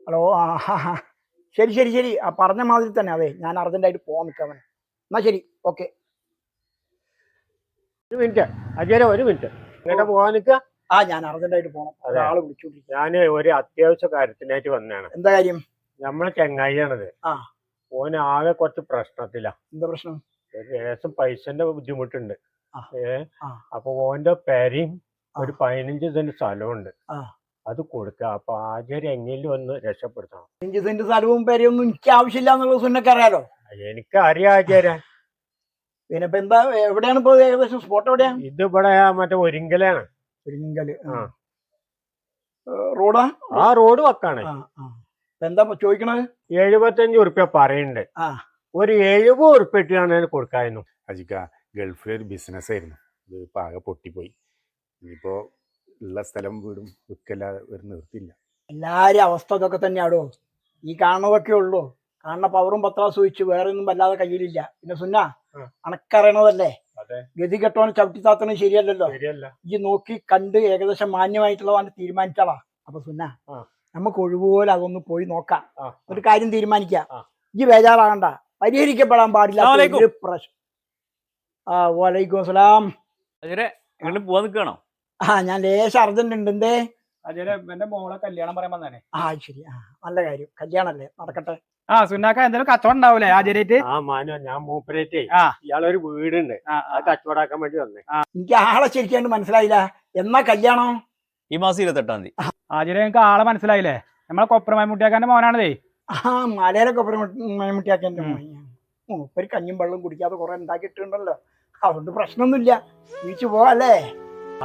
Hello. ശരി ശരി ശരി, ആ പറഞ്ഞ മാതിരി തന്നെ. അതെ, ഞാൻ അർജന്റായിട്ട് പോകാൻ നിൽക്കാമൻ. എന്നാ ശരി, ഓക്കെ. ഒരു മിനിറ്റ് അജയനെ, ഒരു മിനിറ്റ്. ഇങ്ങനെ പോകാൻ നിൽക്കുക. ഞാൻ അർജന്റായിട്ട് പോകണം. ഒരാള് വിളിച്ചോണ്ടിരിക്കുക. ഞാൻ ഒരു അത്യാവശ്യ കാര്യത്തിനായിട്ട് വന്നതാണ്. എന്താ കാര്യം? നമ്മളെ ചെങ്ങായിയാണത്. ഓന് ആകെ കുറച്ച് പ്രശ്നത്തിലാ. എന്താ പ്രശ്നം? ഏകദേശം പൈസന്റെ ബുദ്ധിമുട്ടുണ്ട്. അപ്പൊ ഓന്റെ പേരയും ഒരു 15 സെന്റ് സ്ഥലമുണ്ട്. അത് കൊടുക്കുക. അപ്പൊ ആചാര്യ എങ്ങനെയും ഒന്ന് രക്ഷപ്പെടുത്തണം. 5 സെന്റ് സ്ഥലവും പേരെയൊന്നും എനിക്ക് ആവശ്യമില്ല എന്നുള്ളത് സുന്നക്ക് അറിയാലോ. എനിക്ക് അറിയാം ആചാര്യ. പിന്നെ ഇപ്പൊ എന്താ, എവിടെയാണ് ഇപ്പൊ ഏകദേശം സ്പോട്ട് എവിടെയാണ്? ഇത് ഇവിടെ മറ്റേ ഒരിങ്കലാണ്. ഒരിങ്കല് റോഡാ? ആ റോഡ് വക്കാണ്. എന്താ ചോദിക്കണത്? 75 ഉറുപ്പ്യ പറയുന്നുണ്ട്. ഒരു 70 ഉറുപ്പ്യാണ് കൊടുക്കായിരുന്നു. അജിക്ക ഗൾഫിലൊരു ബിസിനസ് ആയിരുന്നു. ഇത് ഇപ്പൊ ആകെ പൊട്ടിപ്പോയി. ഇനിയിപ്പോ ഉള്ള സ്ഥലം വീടും വിൽക്കല്ലാതെ ഒരു നിർത്തില്ല. എല്ലാരും അവസ്ഥ ഇതൊക്കെ തന്നെയാടോ. ഈ കാണുന്നതൊക്കെ ഉള്ളൂ. കാണുന്ന പവറും പത്രാസും ഒഴിച്ച് വേറെ ഒന്നും വല്ലാതെ കയ്യിലില്ല. പിന്നെ സുന്ന അണക്കറിയണതല്ലേ, ഗതി കെട്ടോനെ ചവിട്ടി താത്തണം ശരിയല്ലല്ലോ. ഈ നോക്കി കണ്ട് ഏകദേശം മാന്യമായിട്ടുള്ളതാണ് തീരുമാനിച്ചാളാ. അപ്പൊ സുന്ന നമുക്ക് ഒഴിവുപോലെ അതൊന്ന് പോയി നോക്കാം, ഒരു കാര്യം തീരുമാനിക്കാം. ഈ ബേജാറാകണ്ട, പരിഹരിക്കപ്പെടാൻ പാടില്ല ഒരു പ്രശ്നം. വലൈക്കും അസ്സലാം. പോവാൻ നിൽക്കണോ? ഞാൻ ലേശം അർജന്റ് ഉണ്ട്. എന്തേ? എന്റെ മോളെ കല്യാണം പറയാൻ വന്നേ. ശരി, നല്ല കാര്യം. കല്യാണല്ലേ, നടക്കട്ടെ. സുന്നാക്ക എന്തെങ്കിലും കച്ചവടം ഉണ്ടാവൂലേ ആചാര്യായിട്ട്? ഞാൻ മൂപ്പരേറ്റേ ഇയാളൊരു വീടുണ്ട്, അത് കച്ചവടാക്കാൻ വേണ്ടി വന്നേ. എനിക്ക് ആളെ ശരിക്കാണ്ട് മനസ്സിലായില്ല. എന്നാ കല്യാണം? ഈ മാസം 28-ാം തീയതി. ആചാര്യ എനിക്ക് ആളെ മനസ്സിലായില്ലേ? നമ്മളെ കൊപ്ര മൈമുട്ടിയാക്കാന്റെ മോനാണതേ. മലയിലെ കൊപ്ര മൈമുട്ടിയാക്കാന്റെ മോൻ. മൂപ്പര് കഞ്ഞും വെള്ളം കുടിക്കാതെ കുറെ ഉണ്ടാക്കിയിട്ടുണ്ടല്ലോ, അതുകൊണ്ട് പ്രശ്നമൊന്നുമില്ല. വീച്ചു പോവാല്ലേ?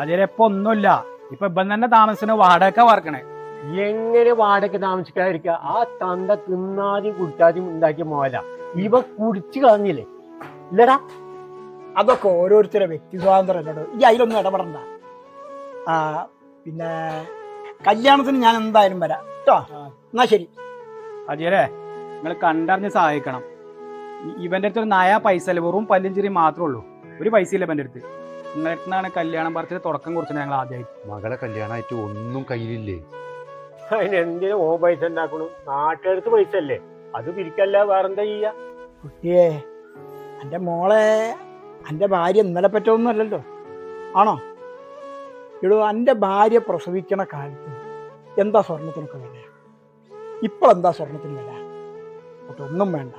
ആചാര്യ ഇപ്പൊ ഒന്നുമില്ല. ഇപ്പൊ ഇപ്പം തന്നെ താമസിന് വാടക വർക്കണേ. എങ്ങനെ വാടക താമസിക്കാതിരിക്കുക? ആ തന്ത തിന്നാതെയും കുടിക്കാതെയും ഉണ്ടാക്കിയ മോല ഇവ കുടിച്ചു കളഞ്ഞില്ലേ? ഇല്ലടാ, അതൊക്കെ ഓരോരുത്തരുടെ വ്യക്തി സ്വാതന്ത്ര്യം അല്ലടോ. ഈ അതിലൊന്നും ഇടപെടണ്ട. പിന്നെ കല്യാണത്തിന് ഞാൻ എന്തായാലും വരാം കേട്ടോ. എന്നാ ശരി. അജയരെ, നിങ്ങൾ കണ്ടറിഞ്ഞ് സഹായിക്കണം. ഇവന്റെ അടുത്ത് ഒരു നയ പൈസ അല്ല, വെറും പല്ലും ചിരി മാത്രമേ ഉള്ളൂ. ഒരു പൈസ ഇല്ല ഇവന്റെ അടുത്ത്. നിങ്ങളുടെ അടുത്താണ് കല്യാണം പറിച്ചത് തുടക്കം കുറിച്ചത് ഞങ്ങൾ ആദ്യമായിട്ട്. മകളെ കല്യാണമായിട്ട് ഒന്നും കയ്യിലില്ലേ? അതിനെന്തിനു ഓ പൈസ ഉണ്ടാക്കണു? നാട്ടുകാർക്ക് പൈസ അല്ലേ, അത് പിരിക്കല്ല, വേറെന്താ ചെയ്യാ? കുട്ടിയെ, എൻ്റെ മോളെ എൻ്റെ ഭാര്യ ഇന്നലെ പറ്റൊന്നും അല്ലല്ലോ, ആണോ? എടോ, എൻ്റെ ഭാര്യ പ്രസവിക്കണ കാലത്ത് എന്താ സ്വർണത്തിനൊക്കെ വില? ഇപ്പോൾ എന്താ സ്വർണത്തിന് വില? ഒന്നും വേണ്ട.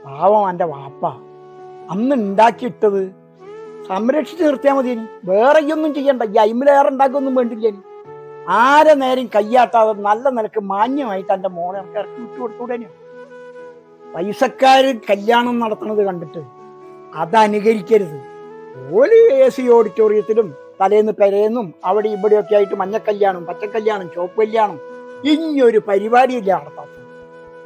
പാവം എൻ്റെ വാപ്പ അന്ന് ഉണ്ടാക്കിയിട്ടത് സംരക്ഷിച്ച് നിർത്തിയാൽ മതി. വേറെ ഒന്നും ചെയ്യണ്ട. ഈ അയിമിലേറെ ഉണ്ടാക്കൊന്നും വേണ്ടില്ല. ആരെ നേരം കയ്യാട്ടാതെ നല്ല നിലക്ക് മാന്യമായിട്ട് എൻ്റെ മോളെ നമുക്ക് ഇറക്കി വിട്ടു കൊടുത്തുകൂടേനോ? പൈസക്കാർ കല്യാണം നടത്തുന്നത് കണ്ടിട്ട് അതനുകരിക്കരുത്. ഓല് AC ഓഡിറ്റോറിയത്തിലും തലേന്ന് പെരേന്നും അവിടെ ഇവിടെയൊക്കെ ആയിട്ട് മഞ്ഞക്കല്യാണം, പച്ചക്കല്യാണം, ചുവപ്പ് കല്യാണം, ഇനിയൊരു പരിപാടിയില്ല നടത്താത്തത്.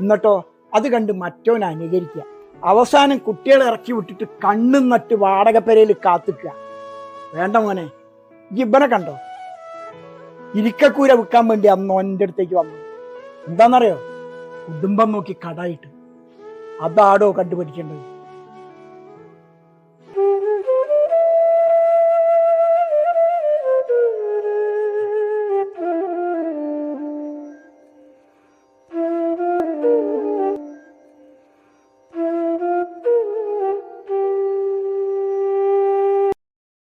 എന്നിട്ടോ അത് കണ്ട് മറ്റോനെ അനുകരിക്കുക. അവസാനം കുട്ടികളെ ഇറക്കി വിട്ടിട്ട് കണ്ണും നട്ട് വാടകപ്പെരയിൽ കാത്തിക്കുക. വേണ്ട മോനെ, ഇബനെ കണ്ടോ? ഇരിക്കക്കൂര വിൽക്കാൻ വേണ്ടി അന്ന് എൻ്റെ അടുത്തേക്ക് വന്നു. എന്താണെന്നറിയോ? കുടുംബം നോക്കി കടായിട്ട്. അതാടോ കണ്ടുപിടിക്കേണ്ടത്.